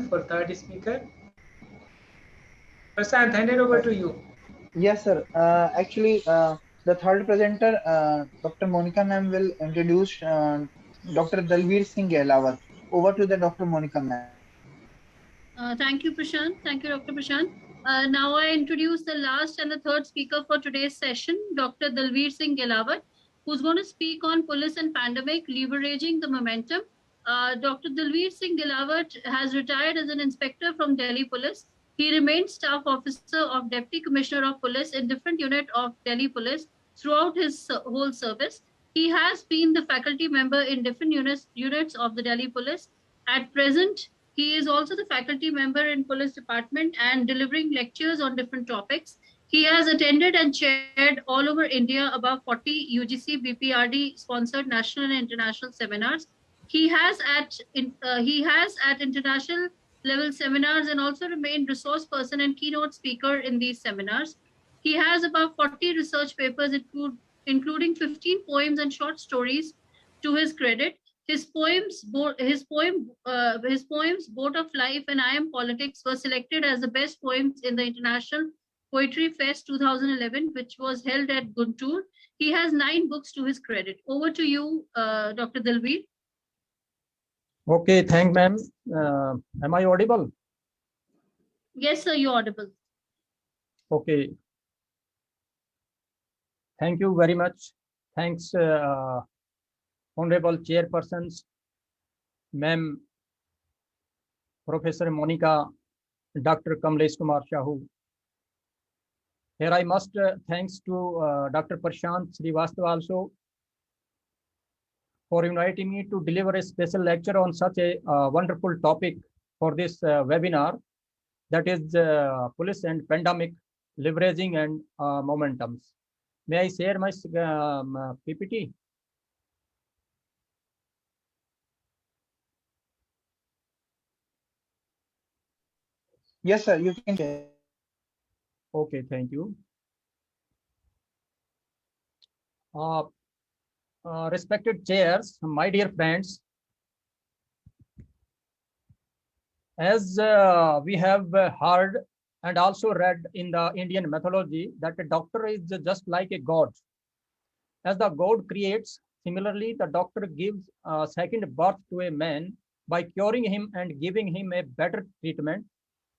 for third speaker. Prashant, hand it over to you. Yes, sir. The third presenter, Dr. Monica ma'am, will introduce Dr. Dalveer Singh Gehlawat. Over to the Dr. Monica ma'am. Thank you, Prashant. Thank you, Dr. Prashant. Now I introduce the last and the third speaker for today's session, Dr. Dalveer Singh Gehlawat, who's going to speak on police and pandemic, leveraging the momentum. Dr. Dalveer Singh Gehlawat has retired as an inspector from Delhi Police. He remained staff officer of Deputy Commissioner of Police in different unit of Delhi Police throughout his whole service. He has been the faculty member in different units of the Delhi Police. At present, he is also the faculty member in police department and delivering lectures on different topics. He has attended and chaired all over India about 40 UGC BPRD sponsored national and international seminars. He has at international level seminars and also remained resource person and keynote speaker in these seminars. He has about 40 research papers, including 15 poems and short stories to his credit. His poems Boat of Life and I Am Politics were selected as the best poems in the International Poetry Fest 2011, which was held at Guntur. He has 9 books to his credit. Over to you, Dr. Dalveer. Okay, thank ma'am. Am I audible? Yes, sir, you're audible. Okay. Thank you very much. Thanks, Honorable Chairpersons, Ma'am, Professor Monica, Dr. Kamlesh Kumar Shahu. Here I must thanks to Dr. Prashant Srivastava also for inviting me to deliver a special lecture on such a wonderful topic for this webinar, that is police and pandemic, leveraging and momentums. May I share my PPT? Yes, sir. You can share. Okay, thank you. Respected chairs, my dear friends, as we have heard and also read in the Indian mythology that a doctor is just like a god. As the god creates, similarly, the doctor gives a second birth to a man by curing him and giving him a better treatment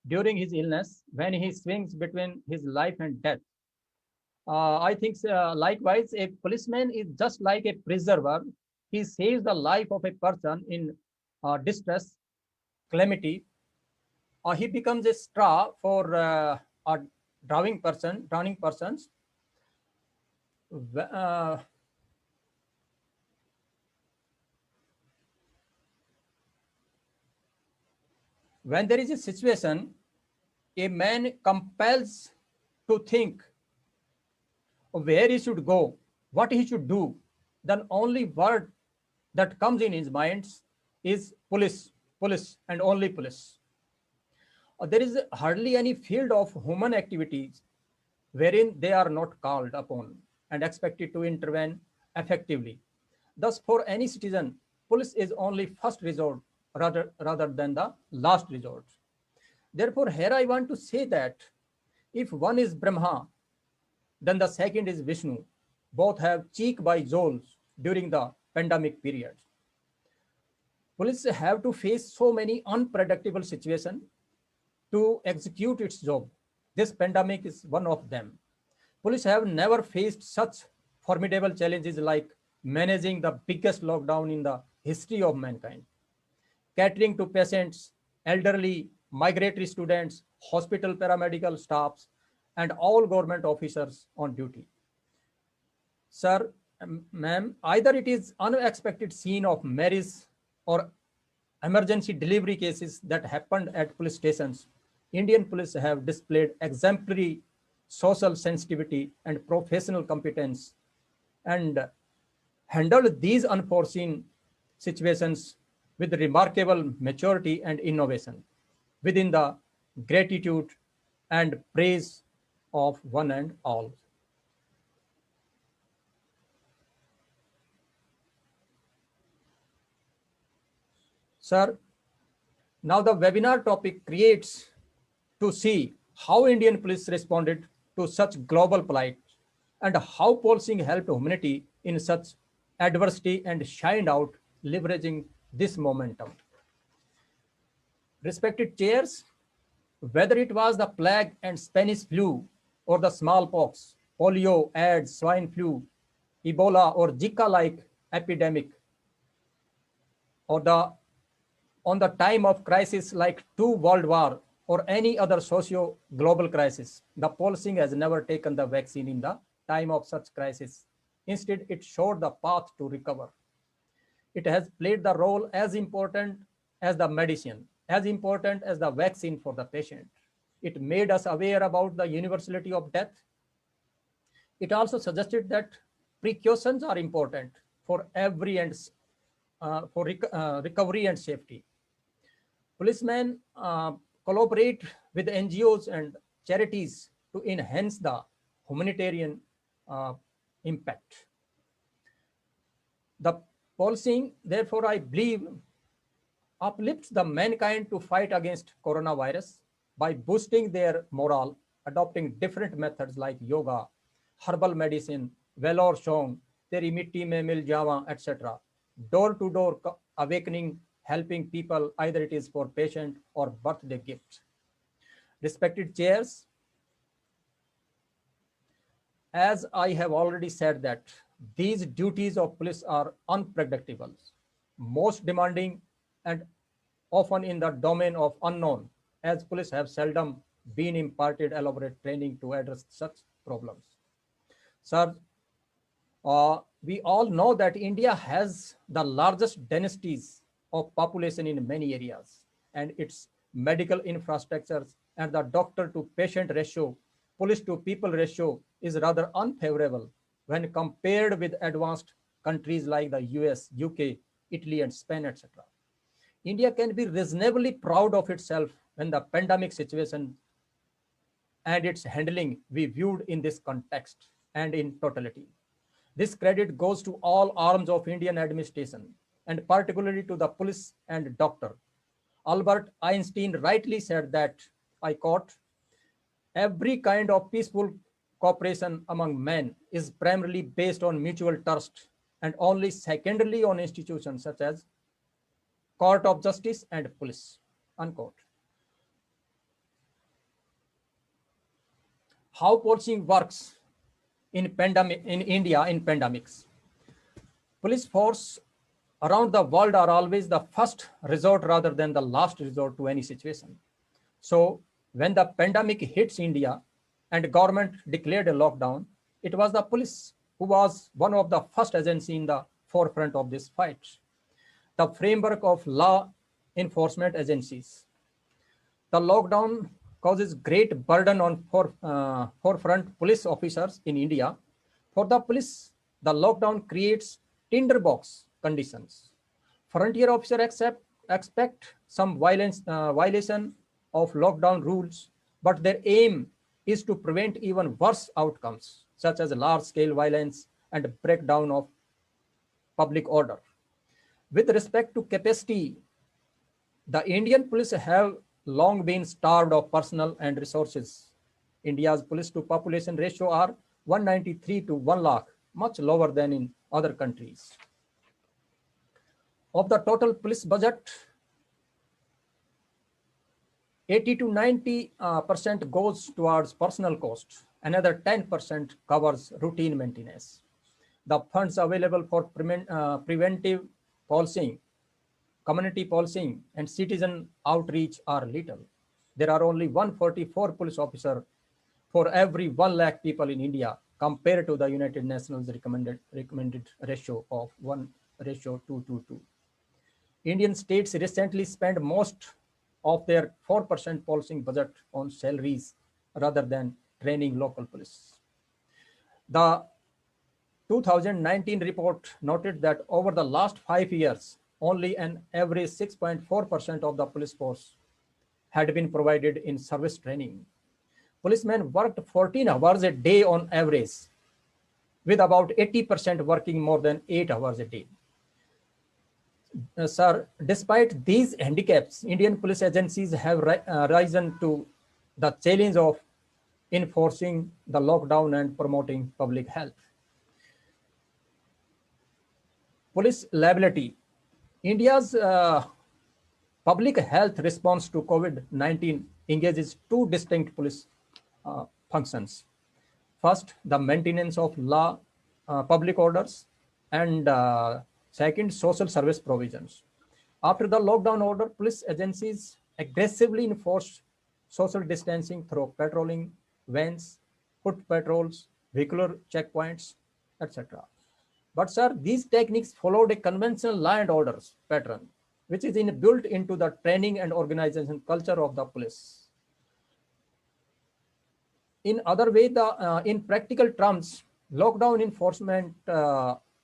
during his illness when he swings between his life and death. I think likewise, a policeman is just like a preserver. He saves the life of a person in distress, calamity. He becomes a straw for a drowning persons. When there is a situation, a man compels to think where he should go, what he should do, then only word that comes in his mind is police, police, and only police. There is hardly any field of human activities wherein they are not called upon and expected to intervene effectively. Thus, for any citizen, police is only first resort rather than the last resort. Therefore, here I want to say that if one is Brahma, then the second is Vishnu. Both have cheek by jowls during the pandemic period. Police have to face so many unpredictable situations to execute its job. This pandemic is one of them. Police have never faced such formidable challenges like managing the biggest lockdown in the history of mankind, catering to patients, elderly, migratory students, hospital paramedical staffs, and all government officers on duty. Sir, ma'am, either it is unexpected scene of marriage or emergency delivery cases that happened at police stations, Indian police have displayed exemplary social sensitivity and professional competence and handled these unforeseen situations with remarkable maturity and innovation within the gratitude and praise of one and all. Sir, Now the webinar topic creates to see how Indian police responded to such global plight and how policing helped humanity in such adversity and shined out leveraging this momentum. Respected chairs, whether it was the plague and Spanish flu or the smallpox, polio, AIDS, swine flu, Ebola or Zika-like epidemic, or on the time of crisis like two world war or any other socio-global crisis, the policing has never taken the vaccine in the time of such crisis. Instead, it showed the path to recover. It has played the role as important as the medicine, as important as the vaccine for the patient. It made us aware about the universality of death. It also suggested that precautions are important for every and recovery and safety. Policemen collaborate with NGOs and charities to enhance the humanitarian impact. The policing, therefore, I believe, uplifts the mankind to fight against coronavirus by boosting their morale, adopting different methods like yoga, herbal medicine, Valor Song, Teri Mitti Mein Mil Jawa, etc. Door-to-door awakening, helping people, either it is for patient or birthday gift. Respected chairs, as I have already said that these duties of police are unpredictable, most demanding and often in the domain of unknown, as police have seldom been imparted elaborate training to address such problems. Sir, we all know that India has the largest densities of population in many areas, and its medical infrastructures and the doctor to patient ratio, police to people ratio is rather unfavorable when compared with advanced countries like the US, UK, Italy, and Spain, etc. India can be reasonably proud of itself when the pandemic situation and its handling we viewed in this context and in totality. This credit goes to all arms of Indian administration and particularly to the police and doctor. Albert Einstein rightly said that, I quote, "Every kind of peaceful cooperation among men is primarily based on mutual trust and only secondarily on institutions such as court of justice and police," unquote. How policing works in India in pandemics. Police force around the world are always the first resort rather than the last resort to any situation. So when the pandemic hits India and government declared a lockdown, it was the police who was one of the first agency in the forefront of this fight. The framework of law enforcement agencies. The lockdown causes great burden on forefront police officers in India. For the police, the lockdown creates tinderbox conditions. Frontier officers expect some violation of lockdown rules, but their aim is to prevent even worse outcomes, such as large-scale violence and breakdown of public order. With respect to capacity, the Indian police have long been starved of personnel and resources. India's police to population ratio are 193 to 1 lakh, much lower than in other countries. Of the total police budget, 80 to 90% goes towards personal cost. Another 10% covers routine maintenance. The funds available for preventive policing, community policing, and citizen outreach are little. There are only 144 police officers for every 1 lakh people in India, compared to the United Nations recommended ratio of 1:222. Indian states recently spent most of their 4% policing budget on salaries rather than training local police. The 2019 report noted that over the last 5 years, only an average 6.4% of the police force had been provided in service training. Policemen worked 14 hours a day on average, with about 80% working more than 8 hours a day. Sir, despite these handicaps, Indian police agencies have risen to the challenge of enforcing the lockdown and promoting public health. Police liability. India's public health response to COVID-19 engages two distinct police functions. First, the maintenance of law, public orders, and second, social service provisions. After the lockdown order, police agencies aggressively enforced social distancing through patrolling vans, foot patrols, vehicular checkpoints, etc. But sir, these techniques followed a conventional law and orders pattern, which is built into the training and organization culture of the police. In other way, in practical terms, lockdown enforcement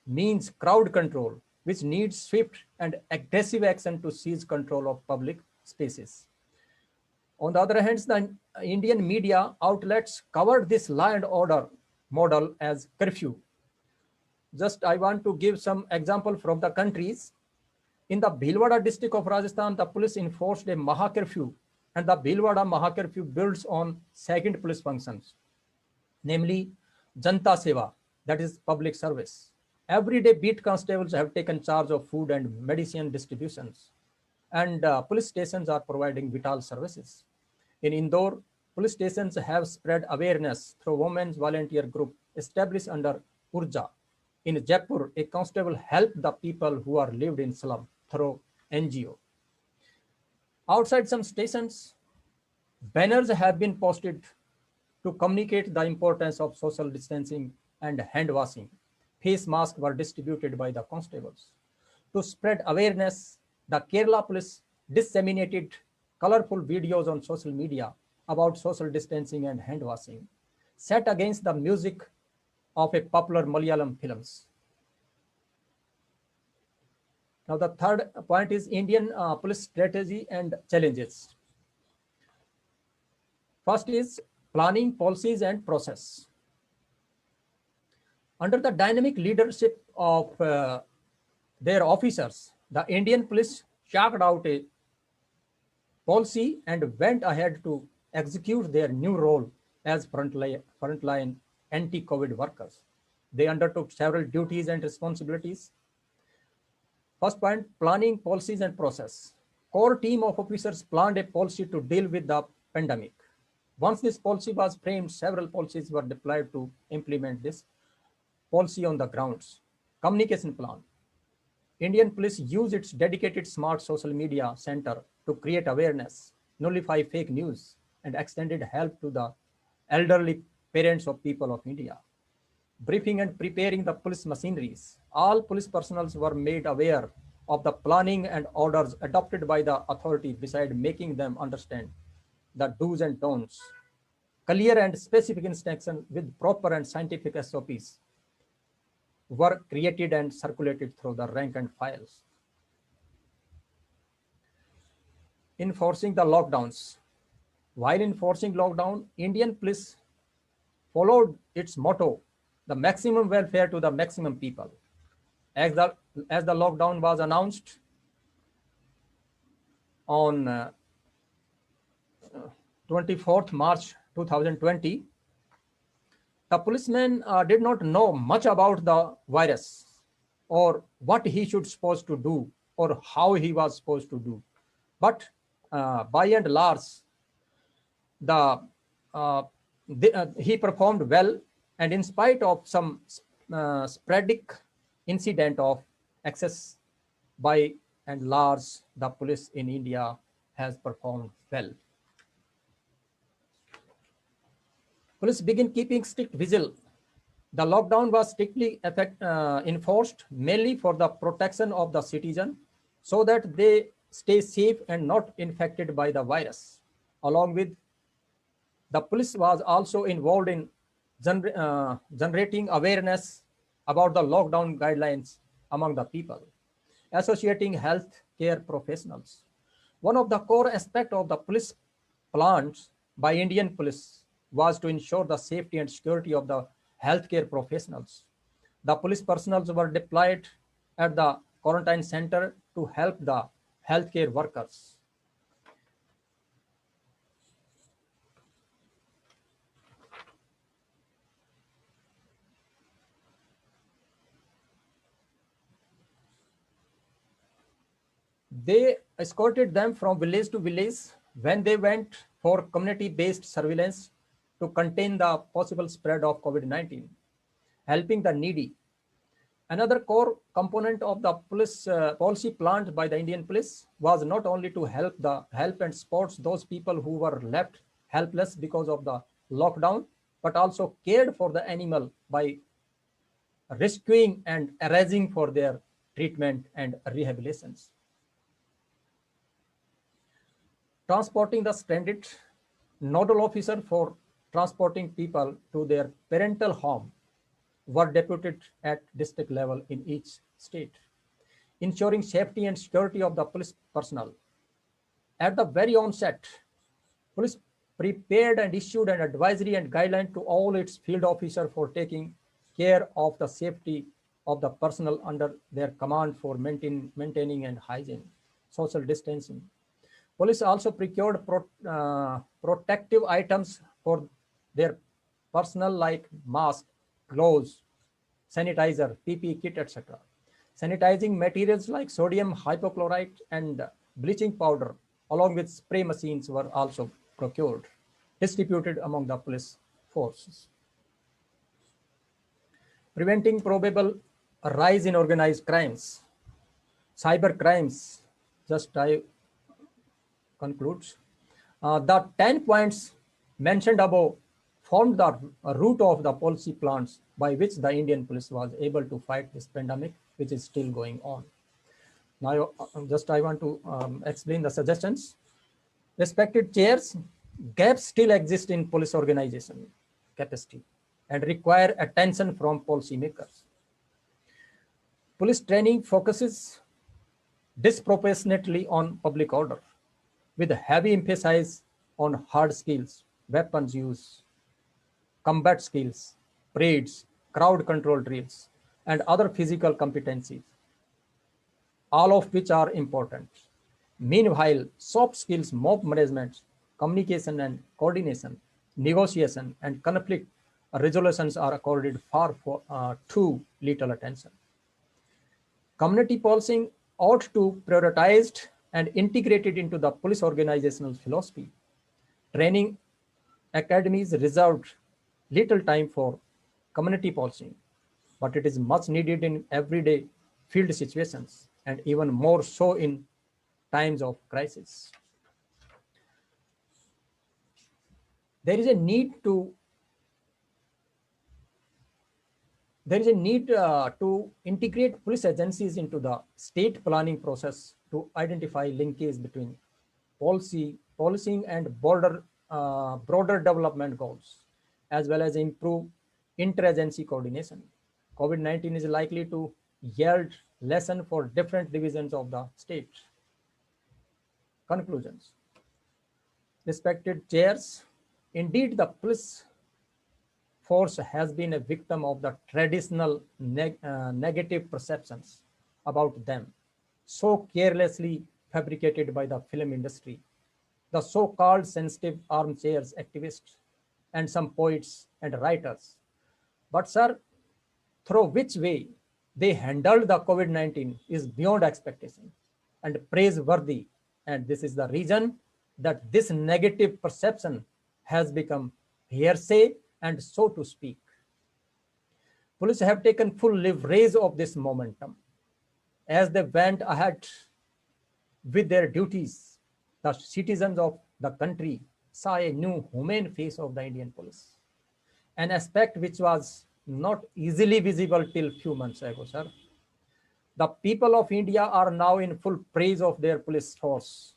means crowd control, which needs swift and aggressive action to seize control of public spaces. On the other hand, the Indian media outlets covered this law and order model as curfew. Just I want to give some example from the countries. In the Bhilwara district of Rajasthan, the police enforced a Maha curfew, and the Bhilwara Maha curfew builds on second police functions, namely Janta Seva, that is public service. Everyday beat constables have taken charge of food and medicine distributions, and police stations are providing vital services. In Indore, police stations have spread awareness through women's volunteer group established under Urja. In Jaipur, a constable helped the people who are lived in slum through NGO. Outside some stations, banners have been posted to communicate the importance of social distancing and hand washing. Face masks were distributed by the constables. To spread awareness, the Kerala police disseminated colorful videos on social media about social distancing and hand washing, set against the music of a popular Malayalam films. Now the third point is Indian police strategy and challenges. First is planning, policies, and process. Under the dynamic leadership of their officers, the Indian police chalked out a policy and went ahead to execute their new role as frontline anti-COVID workers. They undertook several duties and responsibilities. First point, planning, policies, and process. Core team of officers planned a policy to deal with the pandemic. Once this policy was framed, several policies were deployed to implement this policy on the grounds. Communication plan. Indian police use its dedicated smart social media center to create awareness, nullify fake news, and extended help to the elderly parents of people of India. Briefing and preparing the police machineries. All police personnel were made aware of the planning and orders adopted by the authority, besides making them understand the do's and don'ts. Clear and specific instructions with proper and scientific SOPs were created and circulated through the rank and files. Enforcing the lockdowns. While enforcing lockdown, Indian police followed its motto, the maximum welfare to the maximum people. As the lockdown was announced on 24th March 2020, the policeman did not know much about the virus or what he should supposed to do or how he was supposed to do. But by and large, he performed well, and in spite of some sporadic incident of excess, by and large, the police in India has performed well. Police begin keeping strict vigil. The lockdown was strictly enforced mainly for the protection of the citizen so that they stay safe and not infected by the virus. Along with the police was also involved in generating awareness about the lockdown guidelines among the people, associating health care professionals. One of the core aspects of the police plans by Indian police was to ensure the safety and security of the healthcare professionals. The police personnel were deployed at the quarantine center to help the healthcare workers. They escorted them from village to village when they went for community-based surveillance to contain the possible spread of COVID-19, helping the needy. Another core component of the police policy planned by the Indian police was not only to help and support those people who were left helpless because of the lockdown, but also cared for the animal by rescuing and arranging for their treatment and rehabilitations. Transporting the stranded, nodal officer for transporting people to their parental home were deputed at district level in each state, ensuring safety and security of the police personnel. At the very onset, police prepared and issued an advisory and guideline to all its field officers for taking care of the safety of the personnel under their command for maintaining and hygiene, social distancing. Police also procured protective items for their personnel like masks, gloves, sanitizer, PPE kit, etc. Sanitizing materials like sodium hypochlorite and bleaching powder, along with spray machines, were also procured, distributed among the police forces. Preventing probable rise in organized crimes, cyber crimes, just I concludes. The 10 points mentioned above formed the root of the policy plans by which the Indian police was able to fight this pandemic, which is still going on. Now, I want to explain the suggestions. Respected chairs, gaps still exist in police organization capacity and require attention from policymakers. Police training focuses disproportionately on public order, with a heavy emphasis on hard skills, weapons use, combat skills, parades, crowd control drills, and other physical competencies, all of which are important. Meanwhile, soft skills, mob management, communication and coordination, negotiation, and conflict resolutions are accorded far too little attention. Community policing ought to be prioritized and integrated into the police organizational philosophy. Training academies reserved little time for community policing, but it is much needed in everyday field situations and even more so in times of crisis. There is a need to integrate police agencies into the state planning process to identify linkage between policing and broader development goals, as well as improve interagency coordination. COVID-19 is likely to yield lesson for different divisions of the state. Conclusions. Respected chairs, indeed the police force has been a victim of the traditional negative perceptions about them, so carelessly fabricated by the film industry, the so-called sensitive armchairs activists, and some poets and writers. But sir, through which way they handled the COVID-19 is beyond expectation and praiseworthy. And this is the reason that this negative perception has become hearsay and so to speak. Police have taken full leverage of this momentum. As they went ahead with their duties, the citizens of the country saw a new humane face of the Indian police, an aspect which was not easily visible till few months ago, sir. The people of India are now in full praise of their police force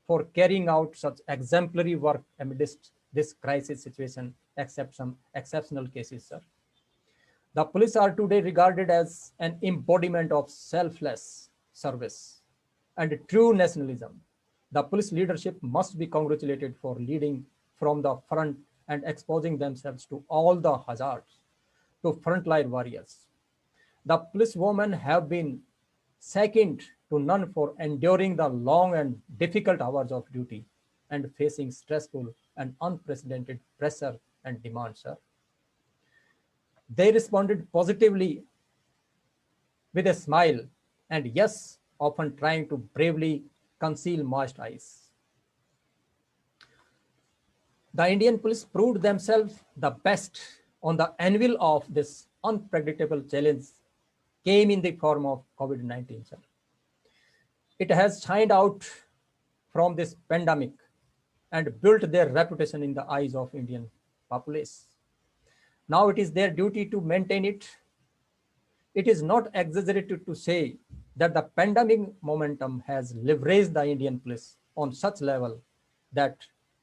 for carrying out such exemplary work amidst this crisis situation, except some exceptional cases, sir. The police are today regarded as an embodiment of selfless service and true nationalism. The police leadership must be congratulated for leading from the front and exposing themselves to all the hazards to frontline warriors. The policewomen have been second to none for enduring the long and difficult hours of duty and facing stressful and unprecedented pressure and demand, sir. They responded positively with a smile and yes, often trying to bravely conceal moist eyes. The Indian police proved themselves the best on the anvil of this unpredictable challenge came in the form of COVID-19, sir. It has shined out from this pandemic and built their reputation in the eyes of Indian populace. Now it is their duty to maintain it. It is not exaggerated to say that the pandemic momentum has leveraged the Indian police on such level that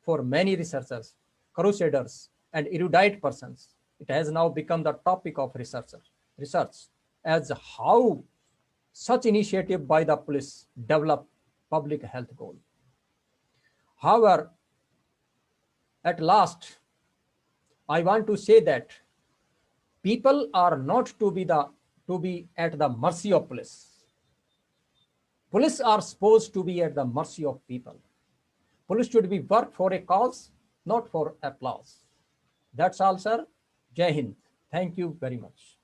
for many researchers, crusaders, and erudite persons, it has now become the topic of research as how such initiative by the police develop public health goal. However, at last, I want to say that people are not to be at the mercy of police. Police are supposed to be at the mercy of people. Police should be work for a cause, not for applause. That's all, sir. Jai Hind. Thank you very much.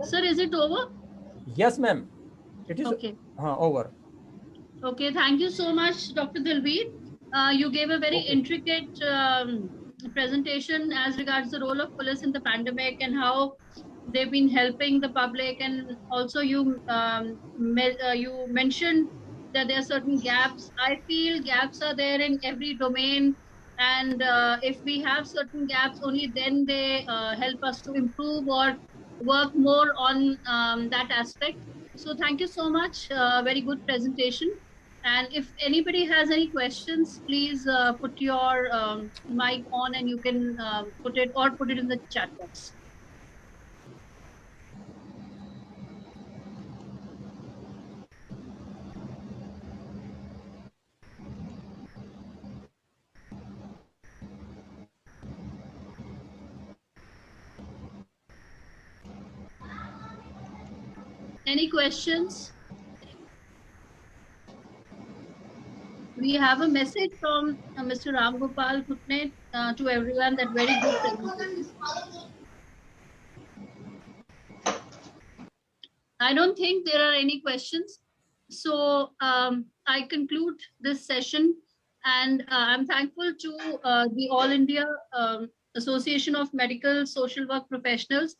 Sir, is it over? Yes, ma'am. It is Okay. over. Okay, thank you so much, Dr. Dalveer. You gave a very intricate presentation as regards the role of police in the pandemic and how they've been helping the public. And also you you mentioned that there are certain gaps. I feel gaps are there in every domain. And if we have certain gaps, only then they help us to improve or work more on that aspect. So thank you so much. Very good presentation. And if anybody has any questions, please put your mic on and you can put it in the chat box. Any questions? We have a message from Mr. Ram Gopal Putne to everyone that very good presentation. I don't think there are any questions. So I conclude this session and I'm thankful to the All India Association of Medical Social Work Professionals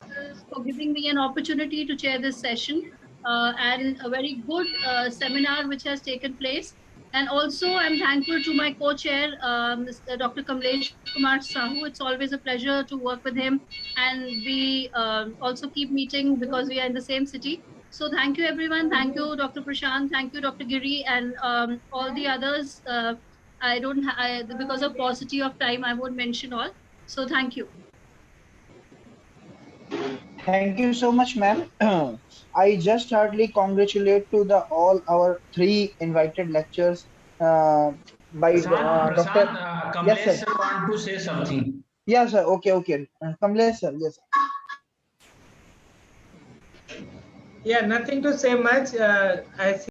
for giving me an opportunity to chair this session and a very good seminar which has taken place. And also I'm thankful to my co-chair, Mr. Dr. Kamlesh Kumar Sahu. It's always a pleasure to work with him and we also keep meeting because we are in the same city. So thank you everyone. Thank you, Dr. Prashant. Thank you, Dr. Giri, and all the others. Because of paucity of time, I won't mention all. So thank you. Thank you so much, ma'am. I just hardly congratulate to all our 3 invited lectures by Dr. Kamlesh Yes, sir want to say something. Yes, sir. Okay. Kamlesh sir, yes. Yeah, nothing to say much. I